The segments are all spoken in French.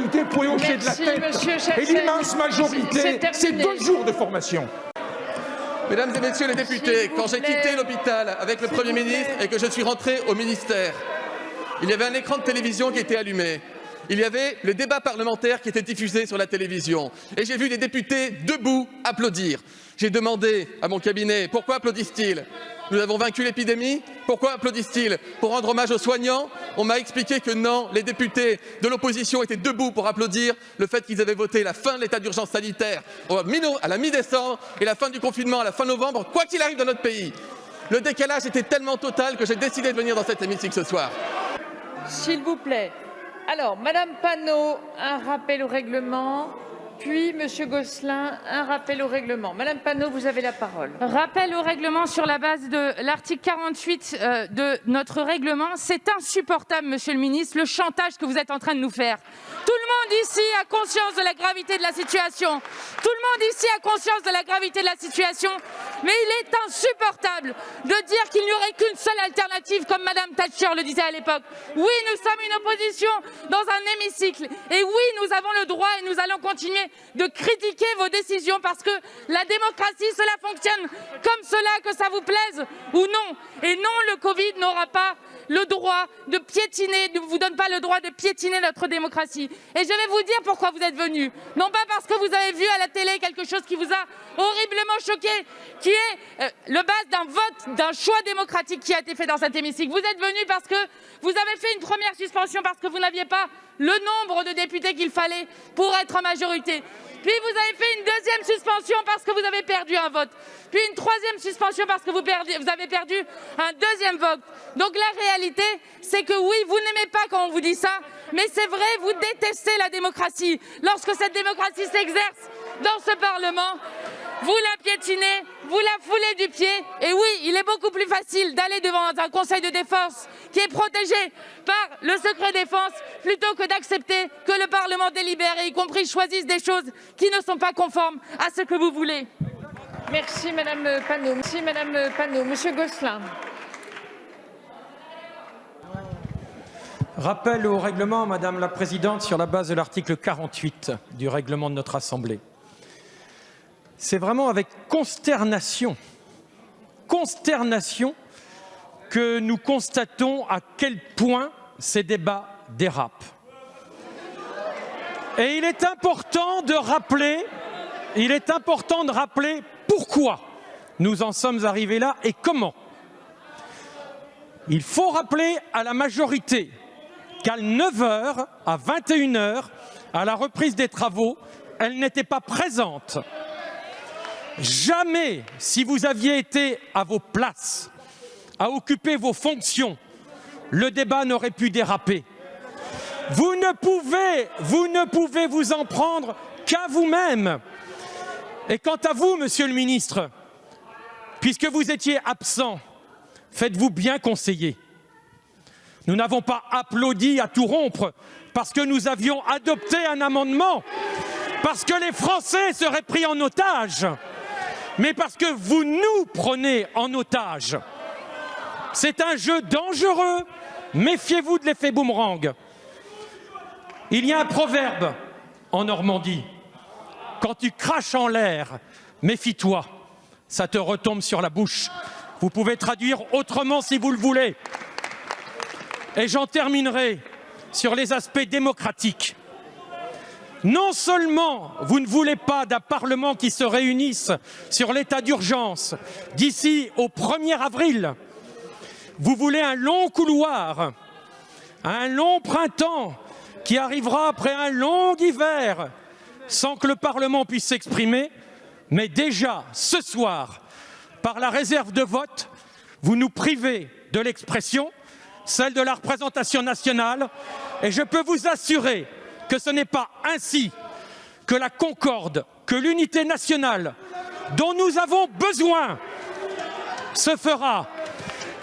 majorité pourrait hocher de la tête. Et l'immense majorité, c'est 2 jours de formation. Mesdames et messieurs les députés, quand j'ai quitté l'hôpital avec le Premier ministre et que je suis rentré au ministère, il y avait un écran de télévision qui était allumé. Il y avait le débat parlementaire qui était diffusé sur la télévision. Et j'ai vu les députés debout applaudir. J'ai demandé à mon cabinet, pourquoi applaudissent-ils? Nous avons vaincu l'épidémie? Pourquoi applaudissent-ils? Pour rendre hommage aux soignants? On m'a expliqué que non, les députés de l'opposition étaient debout pour applaudir le fait qu'ils avaient voté la fin de l'état d'urgence sanitaire à la mi-décembre et la fin du confinement à la fin novembre, quoi qu'il arrive dans notre pays. Le décalage était tellement total que j'ai décidé de venir dans cet hémicycle ce soir. S'il vous plaît. Alors, Madame Panot, un rappel au règlement. Puis, Monsieur Gosselin, un rappel au règlement. Madame Panot, vous avez la parole. Rappel au règlement sur la base de l'article 48 de notre règlement. C'est insupportable, Monsieur le ministre, le chantage que vous êtes en train de nous faire. Tout le monde ici a conscience de la gravité de la situation. Tout le monde ici a conscience de la gravité de la situation. Mais il est insupportable de dire qu'il n'y aurait qu'une seule alternative, comme Madame Thatcher le disait à l'époque. Oui, nous sommes une opposition dans un hémicycle. Et oui, nous avons le droit et nous allons continuer de critiquer vos décisions parce que la démocratie, cela fonctionne comme cela, que ça vous plaise ou non. Et non, le Covid n'aura pas le droit de piétiner, ne vous donne pas le droit de piétiner notre démocratie. Et je vais vous dire pourquoi vous êtes venus. Non pas parce que vous avez vu à la télé quelque chose qui vous a horriblement choqué, qui est le base d'un vote, d'un choix démocratique qui a été fait dans cet hémicycle. Vous êtes venus parce que vous avez fait une première suspension parce que vous n'aviez pas le nombre de députés qu'il fallait pour être en majorité. Puis vous avez fait une deuxième suspension parce que vous avez perdu un vote. Puis une troisième suspension parce que vous avez perdu un deuxième vote. Donc la réalité, c'est que oui, vous n'aimez pas quand on vous dit ça, mais c'est vrai, vous détestez la démocratie. Lorsque cette démocratie s'exerce dans ce Parlement, vous la piétinez, vous la foulez du pied. Et oui, il est beaucoup plus facile d'aller devant un conseil de défense qui est protégé par le secret défense plutôt que d'accepter que le Parlement délibère et y compris choisisse des choses qui ne sont pas conformes à ce que vous voulez. Merci Madame Panot. Merci Madame Panot. Monsieur Gosselin. Rappel au règlement, Madame la Présidente, sur la base de l'article 48 du règlement de notre Assemblée. C'est vraiment avec consternation que nous constatons à quel point ces débats dérapent. Et il est important de rappeler pourquoi nous en sommes arrivés là et comment. Il faut rappeler à la majorité qu'à 9h, à 21h, à la reprise des travaux, elle n'était pas présente. Jamais, si vous aviez été à vos places, à occuper vos fonctions, le débat n'aurait pu déraper. Vous ne pouvez vous en prendre qu'à vous-même. Et quant à vous, Monsieur le ministre, puisque vous étiez absent, faites-vous bien conseiller. Nous n'avons pas applaudi à tout rompre parce que nous avions adopté un amendement, parce que les Français seraient pris en otage, mais parce que vous nous prenez en otage. C'est un jeu dangereux. Méfiez-vous de l'effet boomerang. Il y a un proverbe en Normandie. Quand tu craches en l'air, méfie-toi, ça te retombe sur la bouche. Vous pouvez traduire autrement si vous le voulez. Et j'en terminerai sur les aspects démocratiques. Non seulement vous ne voulez pas d'un Parlement qui se réunisse sur l'état d'urgence d'ici au 1er avril, vous voulez un long couloir, un long printemps qui arrivera après un long hiver sans que le Parlement puisse s'exprimer, mais déjà ce soir, par la réserve de vote, vous nous privez de l'expression, celle de la représentation nationale, et je peux vous assurer que ce n'est pas ainsi que la concorde, que l'unité nationale dont nous avons besoin se fera.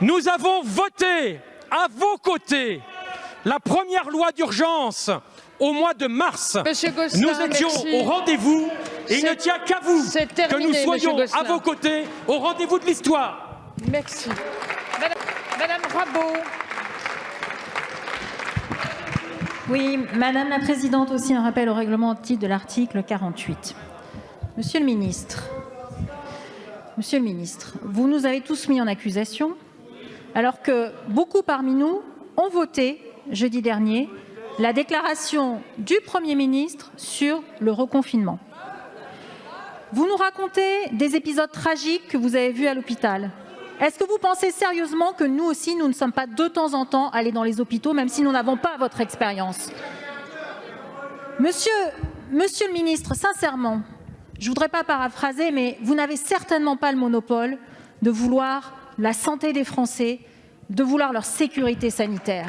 Nous avons voté à vos côtés la première loi d'urgence au mois de mars. Gosselin, nous étions au rendez-vous et il ne tient qu'à vous que nous soyons à vos côtés au rendez-vous de l'histoire. Merci. Madame Rabault. Oui, Madame la Présidente, aussi un rappel au règlement au titre de l'article 48. Monsieur le ministre, vous nous avez tous mis en accusation, alors que beaucoup parmi nous ont voté jeudi dernier la déclaration du Premier ministre sur le reconfinement. Vous nous racontez des épisodes tragiques que vous avez vus à l'hôpital. Est-ce que vous pensez sérieusement que nous aussi, nous ne sommes pas de temps en temps allés dans les hôpitaux, même si nous n'avons pas votre expérience? Monsieur le ministre, sincèrement, je ne voudrais pas paraphraser, mais vous n'avez certainement pas le monopole de vouloir la santé des Français, de vouloir leur sécurité sanitaire.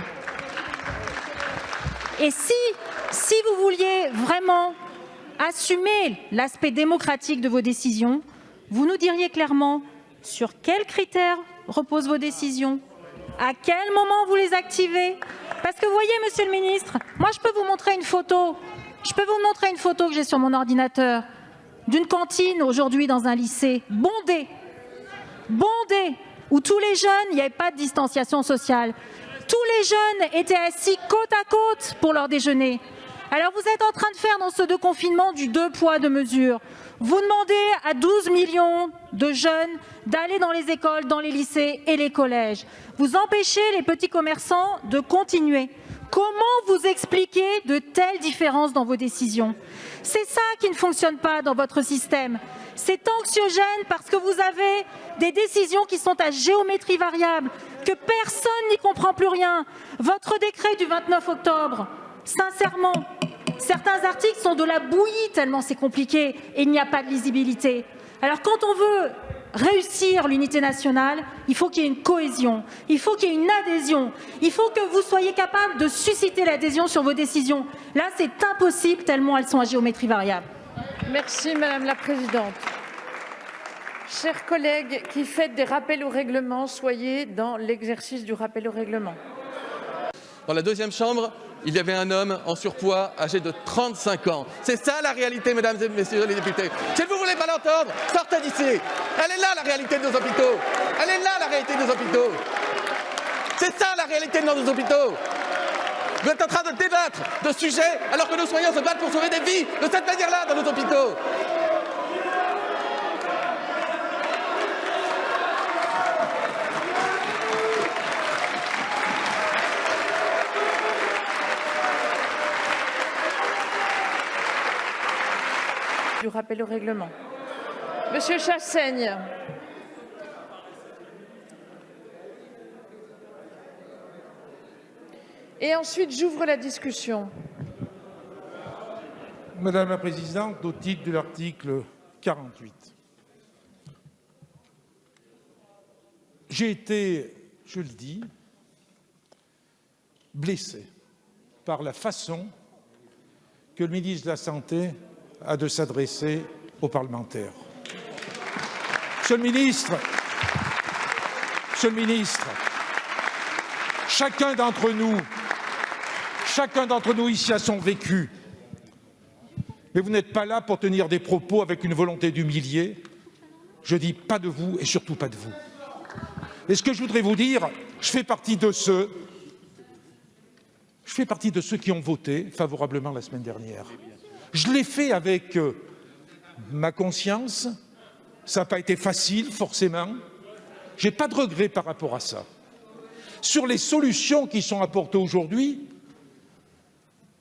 Et si vous vouliez vraiment assumer l'aspect démocratique de vos décisions, vous nous diriez clairement sur quels critères reposent vos décisions, à quel moment vous les activez. Parce que vous voyez, monsieur le ministre, moi je peux vous montrer une photo. Que j'ai sur mon ordinateur d'une cantine aujourd'hui dans un lycée bondée, où tous les jeunes, il n'y avait pas de distanciation sociale. Tous les jeunes étaient assis côte à côte pour leur déjeuner. Alors vous êtes en train de faire dans ce confinement du 2 poids 2 mesures. Vous demandez à 12 millions de jeunes d'aller dans les écoles, dans les lycées et les collèges. Vous empêchez les petits commerçants de continuer. Comment vous expliquez de telles différences dans vos décisions? C'est ça qui ne fonctionne pas dans votre système. C'est anxiogène parce que vous avez des décisions qui sont à géométrie variable, que personne n'y comprend plus rien. Votre décret du 29 octobre, sincèrement, certains articles sont de la bouillie tellement c'est compliqué et il n'y a pas de lisibilité. Alors quand on veut réussir l'unité nationale, il faut qu'il y ait une cohésion, il faut qu'il y ait une adhésion, il faut que vous soyez capable de susciter l'adhésion sur vos décisions. Là, c'est impossible tellement elles sont à géométrie variable. Merci Madame la Présidente. Chers collègues qui faites des rappels au règlement, soyez dans l'exercice du rappel au règlement. Dans la deuxième chambre, il y avait un homme en surpoids âgé de 35 ans. C'est ça la réalité, mesdames et messieurs les députés. Si vous ne voulez pas l'entendre, sortez d'ici. Elle est là la réalité de nos hôpitaux. Elle est là la réalité de nos hôpitaux. C'est ça la réalité de nos hôpitaux. Vous êtes en train de débattre de sujets alors que nos soignants se battent pour sauver des vies de cette manière-là dans nos hôpitaux. Du rappel au règlement. Monsieur Chassaigne. Et ensuite, j'ouvre la discussion. Madame la Présidente, au titre de l'article 48, j'ai été, je le dis, blessé par la façon que le ministre de la Santé a de s'adresser aux parlementaires. Monsieur le ministre, chacun d'entre nous ici a son vécu. Mais vous n'êtes pas là pour tenir des propos avec une volonté d'humilier. Je dis pas de vous et surtout pas de vous. Et ce que je voudrais vous dire, je fais partie de ceux qui ont voté favorablement la semaine dernière. Je l'ai fait avec ma conscience. Ça n'a pas été facile, forcément. Je n'ai pas de regrets par rapport à ça. Sur les solutions qui sont apportées aujourd'hui,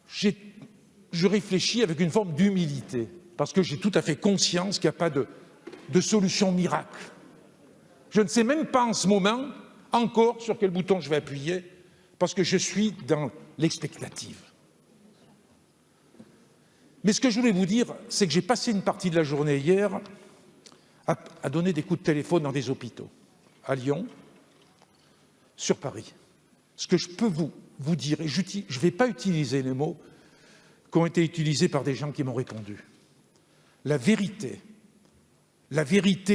je réfléchis avec une forme d'humilité, parce que j'ai tout à fait conscience qu'il n'y a pas de solution miracle. Je ne sais même pas en ce moment encore sur quel bouton je vais appuyer, parce que je suis dans l'expectative. Mais ce que je voulais vous dire, c'est que j'ai passé une partie de la journée hier à donner des coups de téléphone dans des hôpitaux, à Lyon, sur Paris. Ce que je peux vous dire, et je ne vais pas utiliser les mots qui ont été utilisés par des gens qui m'ont répondu. La vérité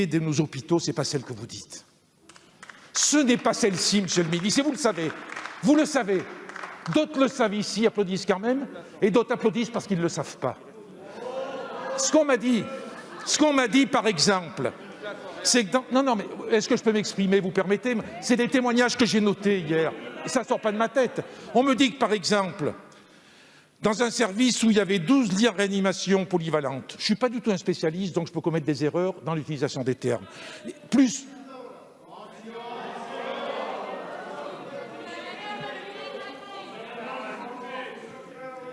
de nos hôpitaux, ce n'est pas celle que vous dites. Ce n'est pas celle-ci, monsieur le ministre, et vous le savez. D'autres le savent ici, applaudissent quand même, et d'autres applaudissent parce qu'ils ne le savent pas. Ce qu'on m'a dit, par exemple, c'est que non, mais est-ce que je peux m'exprimer, vous permettez? C'est des témoignages que j'ai notés hier, et ça ne sort pas de ma tête. On me dit que, par exemple, dans un service où il y avait 12 lits en réanimation polyvalente. Je ne suis pas du tout un spécialiste, donc je peux commettre des erreurs dans l'utilisation des termes. Plus...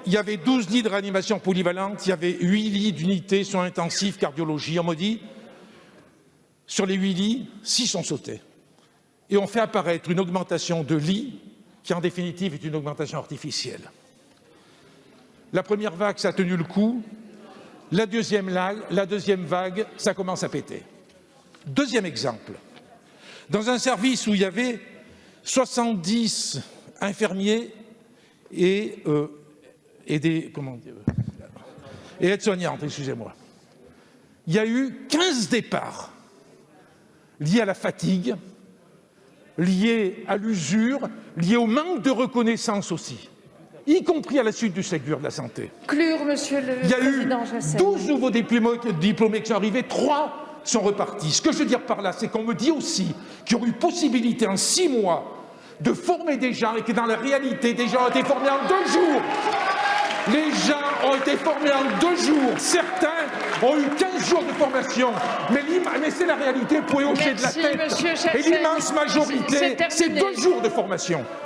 Il y avait 12 lits de réanimation polyvalente, il y avait 8 lits d'unité soins intensifs cardiologie. On m'a dit, sur les 8 lits, 6 ont sauté. Et on fait apparaître une augmentation de lits qui, en définitive, est une augmentation artificielle. La première vague, ça a tenu le coup. La deuxième vague, ça commence à péter. Deuxième exemple. Dans un service où il y avait 70 infirmiers et aides-soignantes, excusez-moi. Il y a eu 15 départs liés à la fatigue, liés à l'usure, liés au manque de reconnaissance aussi, y compris à la suite du Ségur de la santé. Conclure, monsieur le président Chassaigne. Il y a eu 12 nouveaux diplômés qui sont arrivés, 3 sont repartis. Ce que je veux dire par là, c'est qu'on me dit aussi qu'il y aurait eu possibilité en 6 mois de former des gens et que dans la réalité, des gens ont été formés en 2 jours. Les gens ont été formés en 2 jours. Certains ont eu 15 jours de formation. Mais c'est la réalité, vous pouvez hocher de la tête. Monsieur Chassaigne. Et l'immense majorité, c'est 2 jours de formation.